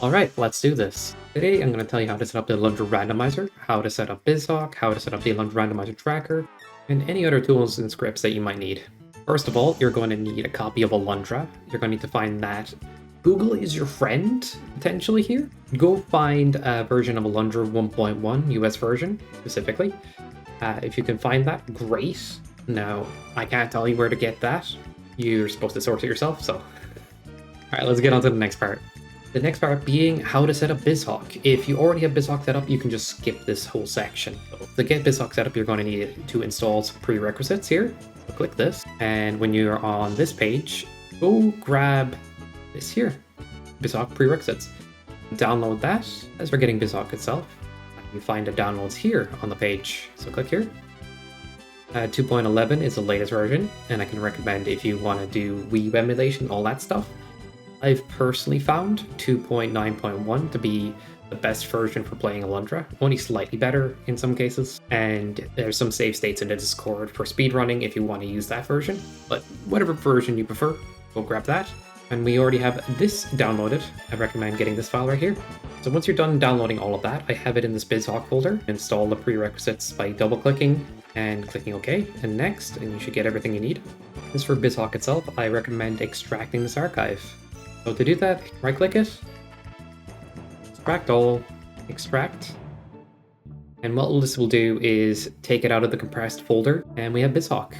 Alright, let's do this. Today I'm going to tell you how to set up the Alundra Randomizer, how to set up Bizhawk, how to set up the Alundra Randomizer Tracker, and any other tools and scripts that you might need. First of all, you're going to need a copy of Alundra. You're going to need to find that. Google is your friend, potentially here. Go find a version of Alundra 1.1, US version, specifically. If you can find that, great. Now, I can't tell you where to get that. You're supposed to source it yourself, so... Alright, let's get on to the next part. The next part being how to set up Bizhawk. If you already have Bizhawk set up, you can just skip this whole section. So to get Bizhawk set up, you're going to need to install some prerequisites here. So click this, and when you're on this page, go grab this here, Bizhawk prerequisites. Download that. As for getting Bizhawk itself, you find the downloads here on the page. So click here. 2.11 is the latest version, and I can recommend if you want to do Wii emulation, all that stuff. I've personally found 2.9.1 to be the best version for playing Alundra, only slightly better in some cases, and there's some save states in the Discord for speedrunning if you want to use that version, but whatever version you prefer, go grab that. And we already have this downloaded. I recommend getting this file right here. So once you're done downloading all of that, I have it in this Bizhawk folder. Install the prerequisites by double-clicking and clicking OK, and next, and you should get everything you need. As for Bizhawk itself, I recommend extracting this archive. So to do that, right-click it, extract all, extract, and what this will do is take it out of the compressed folder, and we have Bizhawk.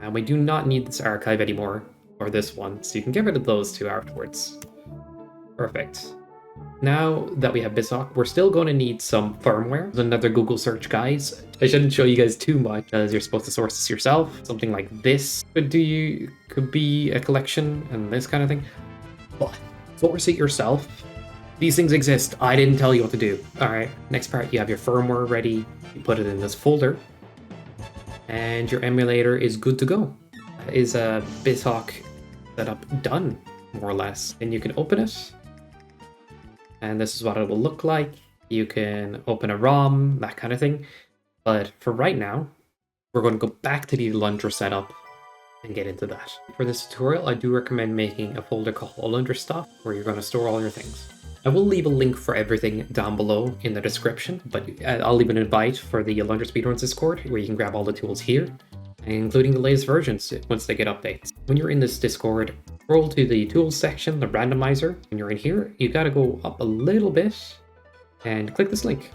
And we do not need this archive anymore, or this one, so you can get rid of those two afterwards. Perfect. Now that we have Bizhawk, we're still going to need some firmware. There's another Google search, guys. I shouldn't show you guys too much, as you're supposed to source this yourself. Something like this could be a collection and this kind of thing. But source it yourself. These things exist. I didn't tell you what to do. Alright, next part, you have your firmware ready. You put it in this folder. And your emulator is good to go. Is a Bizhawk setup done, more or less. And you can open it. And this is what it will look like. You can open a ROM, that kind of thing. But for right now, we're going to go back to the Alundra setup and get into that. For this tutorial, I do recommend making a folder called Alundra Stuff, where you're going to store all your things. I will leave a link for everything down below in the description, but I'll leave an invite for the Alundra Speedruns Discord, where you can grab all the tools here, including the latest versions once they get updates. When you're in this Discord, scroll to the tools section, the randomizer. When you're in here, you gotta go up a little bit and click this link.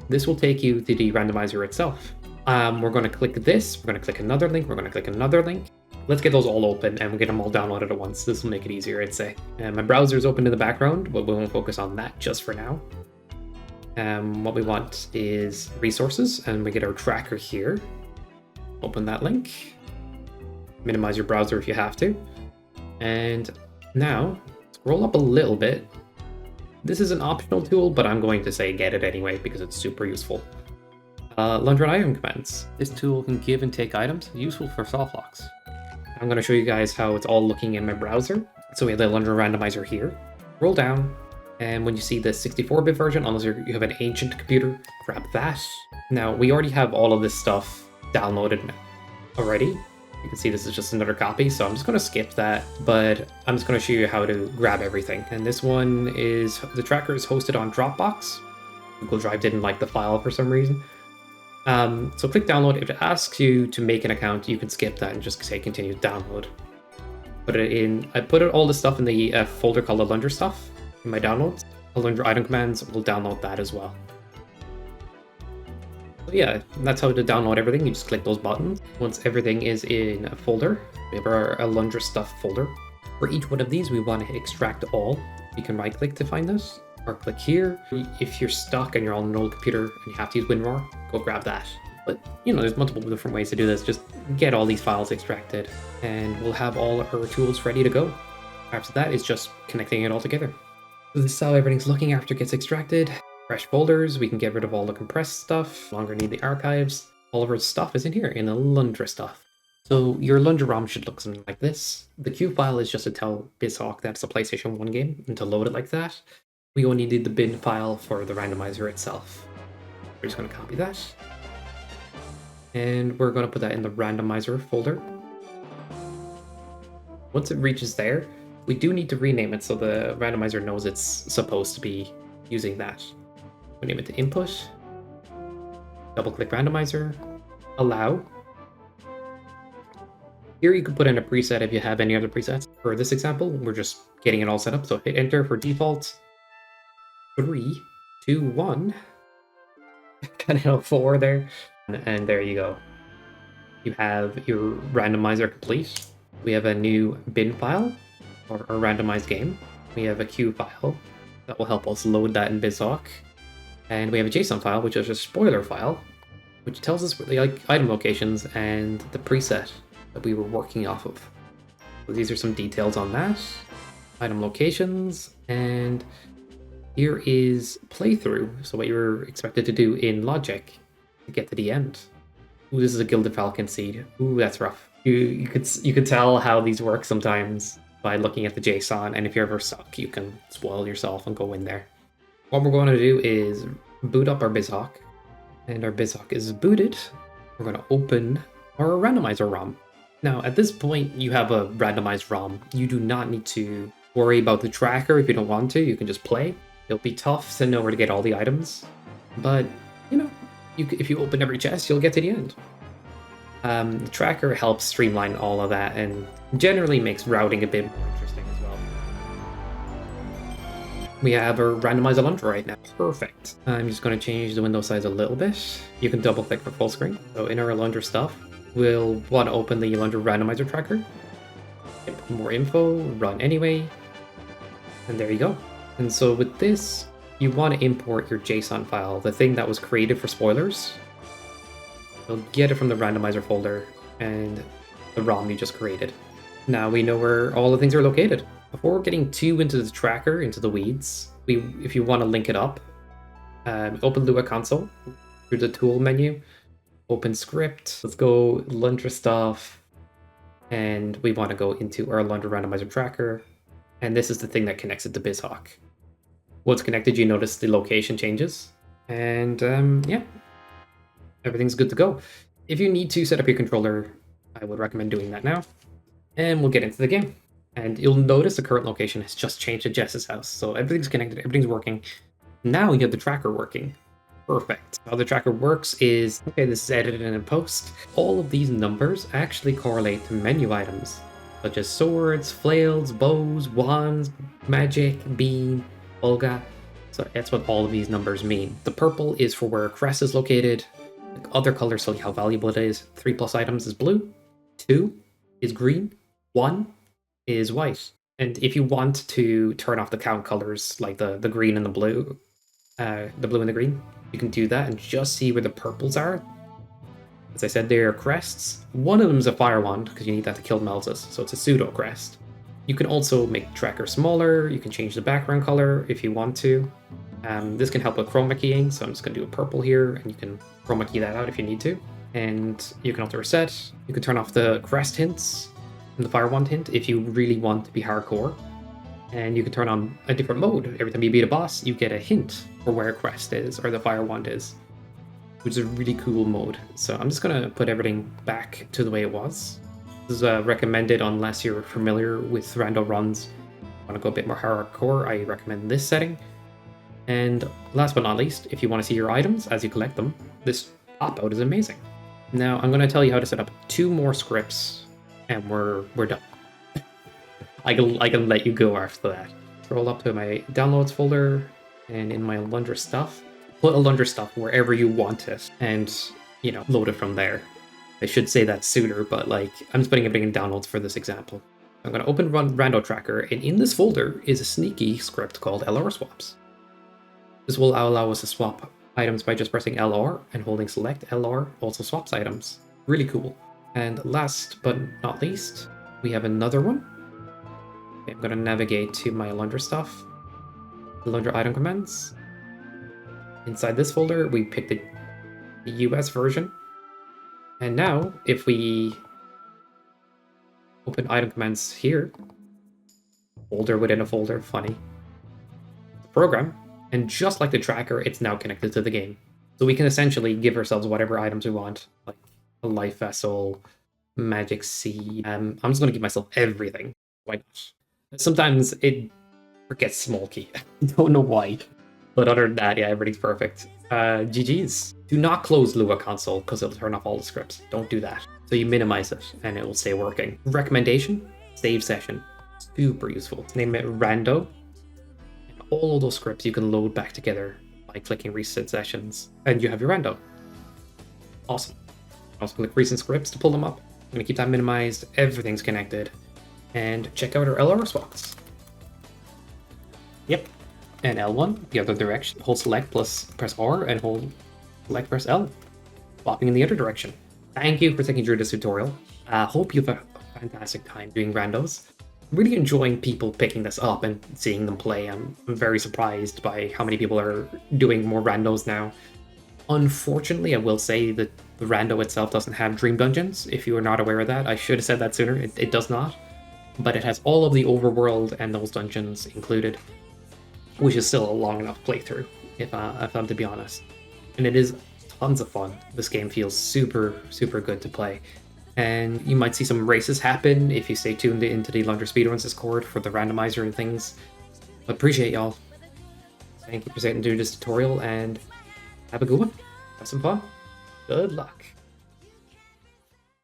This will take you to the randomizer itself. We're going to click this, we're going to click another link, we're going to click another link. Let's get those all open and we'll get them all downloaded at once. This will make it easier, I'd say. My browser's open in the background, but we won't focus on that just for now. What we want is resources, and we get our tracker here. Open that link. Minimize your browser if you have to. And now, scroll up a little bit. This is an optional tool, but I'm going to say get it anyway because it's super useful. Alundra item commands. This tool can give and take items, useful for soft locks. I'm going to show you guys how it's all looking in my browser. So we have the Alundra randomizer here. Roll down, and when you see the 64-bit version, unless you have an ancient computer, grab that. Now, we already have all of this stuff downloaded already. You can see this is just another copy, so I'm just going to skip that, but I'm just going to show you how to grab everything. And this one is, the tracker is hosted on Dropbox. Google Drive didn't like the file for some reason. So click download. If it asks you to make an account, you can skip that and just say continue download. Put it in, I put all the stuff in the folder called Alundra Stuff in my downloads. Alundra item commands will download that as well. So yeah, that's how to download everything. You just click those buttons. Once everything is in a folder, we have our Alundra Stuff folder. For each one of these, we want to extract all. You can right click to find this, or click here. If you're stuck and you're on an old computer and you have to use WinRAR, go grab that. But, you know, there's multiple different ways to do this. Just get all these files extracted, and we'll have all our tools ready to go. After that, it's just connecting it all together. So this is how everything's looking after it gets extracted. Fresh folders, we can get rid of all the compressed stuff, no longer need the archives. All of our stuff is in here, in the Alundra Stuff. So your Alundra ROM should look something like this. The Q file is just to tell Bizhawk that it's a PlayStation 1 game, and to load it like that. We only need the bin file for the randomizer itself. We're just going to copy that. And we're going to put that in the randomizer folder. Once it reaches there, We do need to rename it so the randomizer knows it's supposed to be using that. We name it to input, double click randomizer, allow. Here you can put in a preset if you have any other presets. For this example, we're just getting it all set up, so hit enter for default. 3, 2, 1. Kind of 4 there. And there you go. You have your randomizer complete. We have a new bin file, or a randomized game. We have a queue file that will help us load that in Bizhawk. And we have a JSON file, which is a spoiler file, which tells us the item locations and the preset that we were working off of. So these are some details on that. Item locations, and here is playthrough. So what you're expected to do in logic to get to the end. Ooh, this is a Gilded Falcon seed. Ooh, that's rough. You could tell how these work sometimes by looking at the JSON, and if you're ever stuck, you can spoil yourself and go in there. What we're going to do is boot up our Bizhawk, and our Bizhawk is booted. We're going to open our randomizer ROM. Now, at this point, you have a randomized ROM. You do not need to worry about the tracker if you don't want to. You can just play. It'll be tough to know where to get all the items, but, you know, if you open every chest, you'll get to the end. The tracker helps streamline all of that and generally makes routing a bit more interesting as well. We have a randomized Alundra right now. Perfect. I'm just going to change the window size a little bit. You can double click for full screen. So in our Alundra stuff, we'll want to open the Alundra randomizer tracker. Get more info, run anyway. And there you go. And so with this, you want to import your JSON file, the thing that was created for spoilers. You'll get it from the randomizer folder and the ROM you just created. Now we know where all the things are located. Before getting too into the tracker, into the weeds, if you want to link it up, open Lua console through the tool menu, open script. Let's go Alundra stuff, and we want to go into our Alundra randomizer tracker, and this is the thing that connects it to Bizhawk. Once connected, you notice the location changes, and yeah, everything's good to go. If you need to set up your controller, I would recommend doing that now, and we'll get into the game. And you'll notice the current location has just changed to Jess's house, so everything's connected, everything's working. Now you have the tracker working. Perfect. How the tracker works is, okay, this is edited and in post. All of these numbers actually correlate to menu items, such as swords, flails, bows, wands, magic, beam, Olga. So that's what all of these numbers mean. The purple is for where a crest is located. The other colors tell you how valuable it is. 3+ items is blue, 2 is green, 1 is white. And if you want to turn off the count colors, like the green and the blue and the green, you can do that and just see where the purples are. As I said, they're crests. One of them is a fire wand, because you need that to kill Melzus, so it's a pseudo crest. You can also make the tracker smaller, you can change the background color if you want to. This can help with chroma keying, so I'm just going to do a purple here, and you can chroma key that out if you need to. And you can also reset. You can turn off the crest hints and the fire wand hint if you really want to be hardcore. And you can turn on a different mode. Every time you beat a boss, you get a hint for where a crest is or the fire wand is, which is a really cool mode. So I'm just going to put everything back to the way it was. This is recommended unless you're familiar with rando runs. Want to go a bit more hardcore, I recommend this setting. And last but not least, if you want to see your items as you collect them, this pop-out is amazing. Now I'm going to tell you how to set up 2 more scripts, and we're done. I can let you go after that. Scroll up to my downloads folder, and in my Alundra stuff, put Alundra stuff wherever you want it, and, you know, load it from there. I should say that sooner, but like, I'm just putting everything in downloads for this example. I'm going to open Rando Tracker, and in this folder is a sneaky script called LR swaps. This will allow us to swap items by just pressing LR and holding select. LR also swaps items. Really cool. And last but not least, we have another one. Okay, I'm going to navigate to my Alundra stuff. Alundra item commands. Inside this folder, we picked the US version. And now, if we open item commands here, folder within a folder, funny, the program, and just like the tracker, it's now connected to the game. So we can essentially give ourselves whatever items we want, like a life vessel, magic seed. I'm just going to give myself everything. Why not? Sometimes it forgets small key. I don't know why. But other than that, yeah, everything's perfect. GG's. Do not close Lua console because it'll turn off all the scripts. Don't do that. So you minimize it and it will stay working. Recommendation, save session. Super useful. Name it Rando. And all of those scripts you can load back together by clicking reset sessions. And you have your Rando. Awesome. Also click recent scripts to pull them up. I'm gonna keep that minimized. Everything's connected. And check out our LR swaps. Yep. And L1, the other direction. Hold select plus press R and hold select press L. Swapping in the other direction. Thank you for taking through this tutorial. Hope you have a fantastic time doing randos. Really enjoying people picking this up and seeing them play. I'm very surprised by how many people are doing more randos now. Unfortunately, I will say that the rando itself doesn't have dream dungeons. If you are not aware of that, I should have said that sooner. It does not. But it has all of the overworld and those dungeons included, which is still a long enough playthrough, if I'm to be honest. And it is tons of fun. This game feels super, super good to play. And you might see some races happen if you stay tuned into the Alundra Speedruns Discord for the randomizer and things. Appreciate y'all. Thank you for sitting through this tutorial, and have a good one. Have some fun. Good luck.